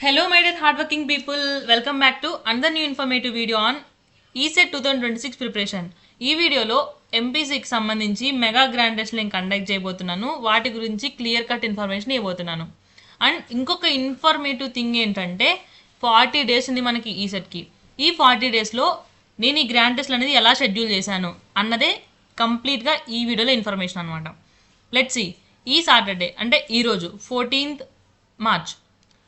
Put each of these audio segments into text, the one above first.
Hello, my dear hardworking people. Welcome back to another new informative video on ESET 2026 preparation. ఈ వీడియోలో ఎంపీసీకి సంబంధించి mega grand test నేను conduct చేయబోతున్నాను. వాటి గురించి క్లియర్ కట్ ఇన్ఫర్మేషన్ ఇవ్వబోతున్నాను. అండ్ ఇంకొక ఇన్ఫర్మేటివ్ థింగ్ ఏంటంటే 40 డేస్ ఉంది మనకి ఈసెట్కి. ఈ 40 డేస్లో నేను ఈ గ్రాండ్ టెస్ట్లు అనేది ఎలా షెడ్యూల్ చేశాను అన్నదే కంప్లీట్గా ఈ వీడియోలో ఇన్ఫర్మేషన్ అనమాట. Let's see. ఈ సాటర్డే అంటే ఈరోజు 14th మార్చ్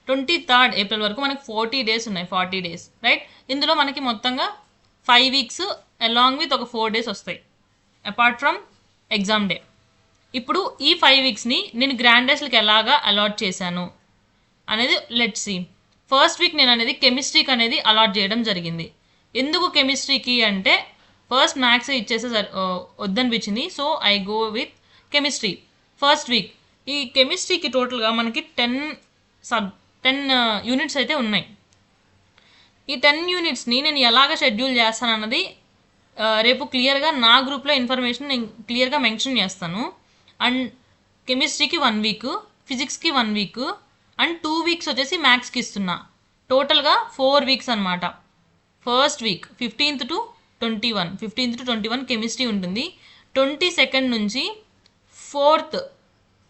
23rd ఏప్రిల్ వరకు మనకి 40 డేస్ ఉన్నాయి. 40 డేస్ రైట్. ఇందులో మనకి మొత్తంగా 5 వీక్స్ అలాంగ్ విత్ ఒక 4 డేస్ వస్తాయి అపార్ట్ ఫ్రమ్ ఎగ్జామ్ డే. ఇప్పుడు ఈ 5 వీక్స్ని నేను గ్రాండ్ టెస్ట్లకి ఎలాగా అలాట్ చేశాను అనేది లెట్స్ సీ. ఫస్ట్ వీక్ నేను అనేది కెమిస్ట్రీకి అనేది అలాట్ చేయడం జరిగింది. ఎందుకు కెమిస్ట్రీకి అంటే ఫస్ట్ మ్యాథ్స్ ఇచ్చేస్తే వద్దనిపించింది. So I go with chemistry first week. ఈ కెమిస్ట్రీకి టోటల్గా మనకి 10 యూనిట్స్ అయితే ఉన్నాయి. ఈ 10 యూనిట్స్ని నేను ఎలాగ షెడ్యూల్ చేస్తాను అన్నది రేపు క్లియర్గా నా గ్రూప్లో ఇన్ఫర్మేషన్ నేను క్లియర్గా మెన్షన్ చేస్తాను. అండ్ కెమిస్ట్రీకి 1 వీక్, ఫిజిక్స్కి 1 వీక్ అండ్ 2 వీక్స్ వచ్చేసి మ్యాథ్స్కి ఇస్తున్నా. టోటల్గా 4 వీక్స్ అనమాట. First week 15th to 21 chemistry ఉంటుంది. 22nd నుంచి 4th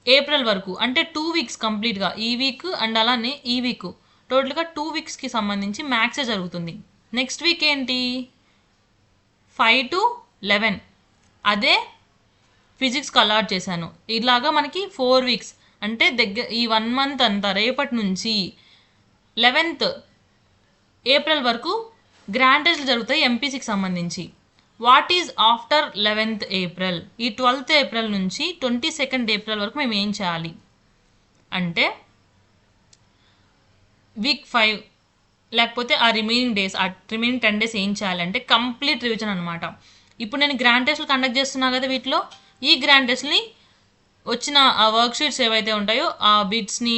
ఏప్రిల్ వరకు అంటే 2 వీక్స్ కంప్లీట్గా ఈ వీక్ అండ్ అలానే ఈ వీక్ టోటల్గా 2 వీక్స్కి సంబంధించి మ్యాథ్సే జరుగుతుంది. నెక్స్ట్ వీక్ ఏంటి 5 to 11 అదే ఫిజిక్స్కి అలాట్ చేశాను. ఇలాగా మనకి 4 వీక్స్ అంటే ఈ 1 మంత్ అంతా రేపటి నుంచి 11th ఏప్రిల్ వరకు గ్రాండ్ టెస్ట్లు జరుగుతాయి ఎంపీసీకి సంబంధించి. What is after 11th April? ఈ 12th ఏప్రిల్ నుంచి 22nd ఏప్రిల్ వరకు మేము ఏం చేయాలి అంటే వీక్ 5 లేకపోతే ఆ రిమైనింగ్ 10 డేస్ ఏం చేయాలంటే కంప్లీట్ రివిజన్ అనమాట. ఇప్పుడు నేను గ్రాండ్ టెస్ట్లు కండక్ట్ చేస్తున్నా కదా, వీటిలో ఈ గ్రాండ్ టెస్ట్ని వచ్చిన ఆ వర్క్ షీట్స్ ఏవైతే ఉంటాయో ఆ బిట్స్ని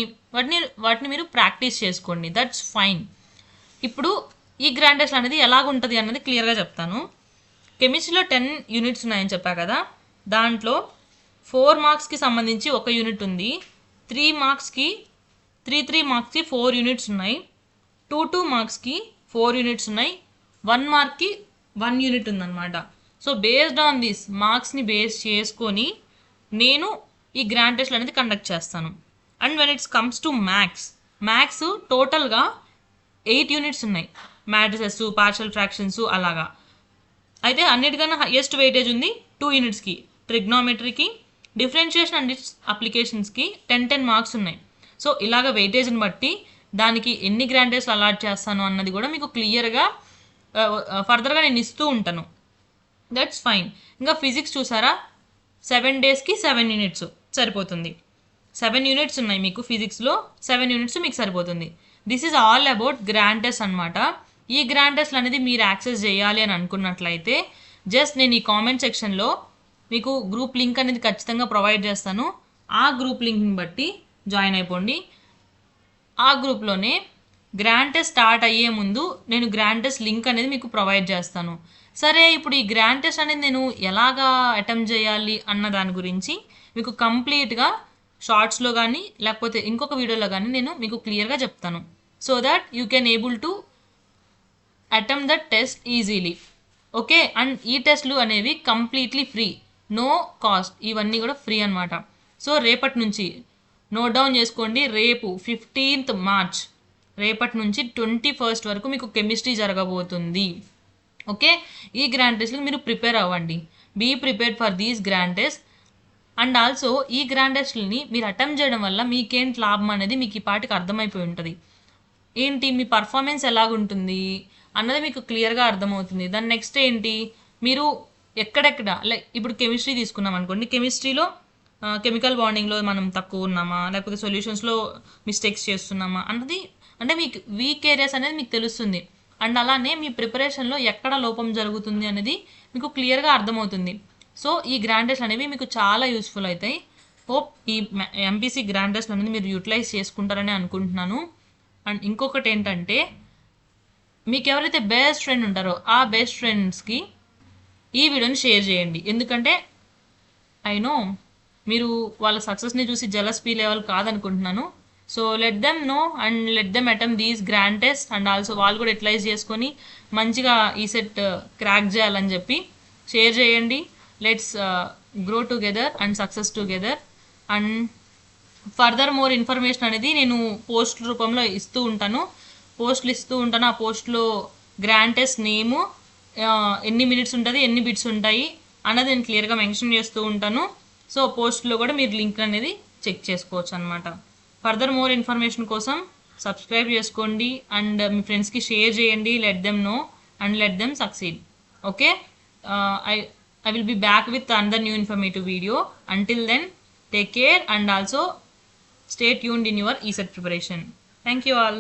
వాటిని మీరు ప్రాక్టీస్ చేసుకోండి. That's fine. ఇప్పుడు ఈ గ్రాండ్ టెస్ట్ అనేది ఎలాగుంటుంది అన్నది క్లియర్గా చెప్తాను. కెమిస్ట్రీలో 10 యూనిట్స్ ఉన్నాయని చెప్పా కదా, దాంట్లో 4 మార్క్స్కి సంబంధించి 1 యూనిట్ ఉంది. 3 మార్క్స్కి 4 యూనిట్స్ ఉన్నాయి. 2 మార్క్స్కి 4 యూనిట్స్ ఉన్నాయి. 1 మార్క్కి 1 యూనిట్ ఉందన్నమాట. సో బేస్డ్ ఆన్ దిస్ మార్క్స్ని బేస్ చేసుకొని నేను ఈ గ్రాండ్ టెస్ట్లు అనేది కండక్ట్ చేస్తాను. And when it's comes to maths టోటల్గా 8 యూనిట్స్ ఉన్నాయి. మ్యాట్రిసెస్, పార్షియల్ ఫ్రాక్షన్స్ అలాగా. అయితే అన్నిటికన్నా హైయెస్ట్ వెయిటేజ్ ఉంది 2 యూనిట్స్కి. ట్రిగ్నోమెట్రీకి, డిఫరెన్షియేషన్ అండ్ ఇట్స్ అప్లికేషన్స్కి 10 మార్క్స్ ఉన్నాయి. సో ఇలాగ వెయిటేజ్ని బట్టి దానికి ఎన్ని గ్రాండ్ టెస్ట్లు అలాట్ చేస్తాను అన్నది కూడా మీకు క్లియర్గా ఫర్దర్గా నేను ఇస్తూ ఉంటాను. That's fine. ఇంకా ఫిజిక్స్ చూసారా, 7 డేస్కి 7 యూనిట్స్ సరిపోతుంది. 7 యూనిట్స్ ఉన్నాయి మీకు ఫిజిక్స్లో, 7 యూనిట్స్ మీకు సరిపోతుంది. This is all about grand test అనమాట. ఈ గ్రాండ్ టెస్ట్లు అనేది మీరు యాక్సెస్ చేయాలి అని అనుకున్నట్లయితే జస్ట్ నేను ఈ కామెంట్ సెక్షన్లో మీకు గ్రూప్ లింక్ అనేది ఖచ్చితంగా ప్రొవైడ్ చేస్తాను. ఆ గ్రూప్ లింక్ని బట్టి జాయిన్ అయిపోండి. ఆ గ్రూప్లోనే గ్రాండ్ టెస్ట్ స్టార్ట్ అయ్యే ముందు నేను గ్రాండ్ టెస్ట్ లింక్ అనేది మీకు ప్రొవైడ్ చేస్తాను. సరే, ఇప్పుడు ఈ గ్రాండ్ టెస్ట్ అనేది నేను ఎలాగా అటెంప్ట్ చేయాలి అన్న దాని గురించి మీకు కంప్లీట్గా షార్ట్స్లో కానీ లేకపోతే ఇంకొక వీడియోలో కానీ నేను మీకు క్లియర్గా చెప్తాను. So that you can able to attempt the test easily. Okay. And ఈ టెస్ట్లు అనేవి కంప్లీట్లీ ఫ్రీ, నో కాస్ట్. ఇవన్నీ కూడా ఫ్రీ అనమాట. సో రేపటి నుంచి నోట్ డౌన్ చేసుకోండి. రేపు 15th మార్చ్ రేపటి నుంచి 21st వరకు మీకు కెమిస్ట్రీ జరగబోతుంది. ఓకే. ఈ గ్రాండ్ టెస్ట్కి మీరు ప్రిపేర్ అవ్వండి. Be prepared for these grand test. And also ఈ గ్రాండ్ టెస్ట్ని మీరు అటెంప్ట్ చేయడం వల్ల మీకేంటి లాభం అనేది మీకు ఈ పాటికి అర్థమైపోయి ఉంటుంది. ఏంటి మీ పర్ఫార్మెన్స్ ఎలాగుంటుంది అన్నది మీకు క్లియర్గా అర్థమవుతుంది. దాని నెక్స్ట్ ఏంటి, మీరు ఎక్కడెక్కడ లైక్ ఇప్పుడు కెమిస్ట్రీ తీసుకున్నాం అనుకోండి, కెమిస్ట్రీలో కెమికల్ బాండింగ్లో మనం తక్కువ ఉన్నామా లేకపోతే సొల్యూషన్స్లో మిస్టేక్స్ చేస్తున్నామా అన్నది అంటే మీకు వీక్ ఏరియాస్ అనేది మీకు తెలుస్తుంది. అండ్ అలానే మీ ప్రిపరేషన్లో ఎక్కడ లోపం జరుగుతుంది అనేది మీకు క్లియర్గా అర్థమవుతుంది. సో ఈ గ్రాండ్ టెస్ట్ అనేవి మీకు చాలా యూస్ఫుల్ అవుతాయి. హోప్ ఈ ఎంపీసీ గ్రాండ్ టెస్ట్ అనేది మీరు యూటిలైజ్ చేసుకుంటారని అనుకుంటున్నాను. అండ్ ఇంకొకటి ఏంటంటే మీకు ఎవరైతే బెస్ట్ ఫ్రెండ్ ఉంటారో ఆ బెస్ట్ ఫ్రెండ్స్కి ఈ వీడియోని షేర్ చేయండి. ఎందుకంటే ఐ నో మీరు వాళ్ళ సక్సెస్ని చూసి జెలస్ ఫీల్ అయ్యే వాళ్ళు కాదనుకుంటున్నాను. So let them know and let them attempt these grand test and also వాళ్ళు కూడా యూటిలైజ్ చేసుకొని మంచిగా ఈ సెట్ క్రాక్ చేయాలని చెప్పి షేర్ చేయండి. Let's grow together and success together. And further more information అనేది నేను పోస్ట్ రూపంలో ఇస్తూ ఉంటాను. ఆ పోస్ట్లో గ్రాండ్ టెస్ట్ నేము, ఎన్ని మినిట్స్ ఉంటుంది, ఎన్ని బిట్స్ ఉంటాయి అన్నది నేను క్లియర్గా మెన్షన్ చేస్తూ ఉంటాను. సో పోస్ట్లో కూడా మీరు లింక్ అనేది చెక్ చేసుకోవచ్చు అనమాట. ఫర్దర్ మోర్ ఇన్ఫర్మేషన్ కోసం సబ్స్క్రైబ్ చేసుకోండి అండ్ మీ ఫ్రెండ్స్కి షేర్ చేయండి. Let them know and let them succeed. Okay, I will be back with another new informative video. Until then, take care and also stay tuned in your ESET preparation. Thank you all.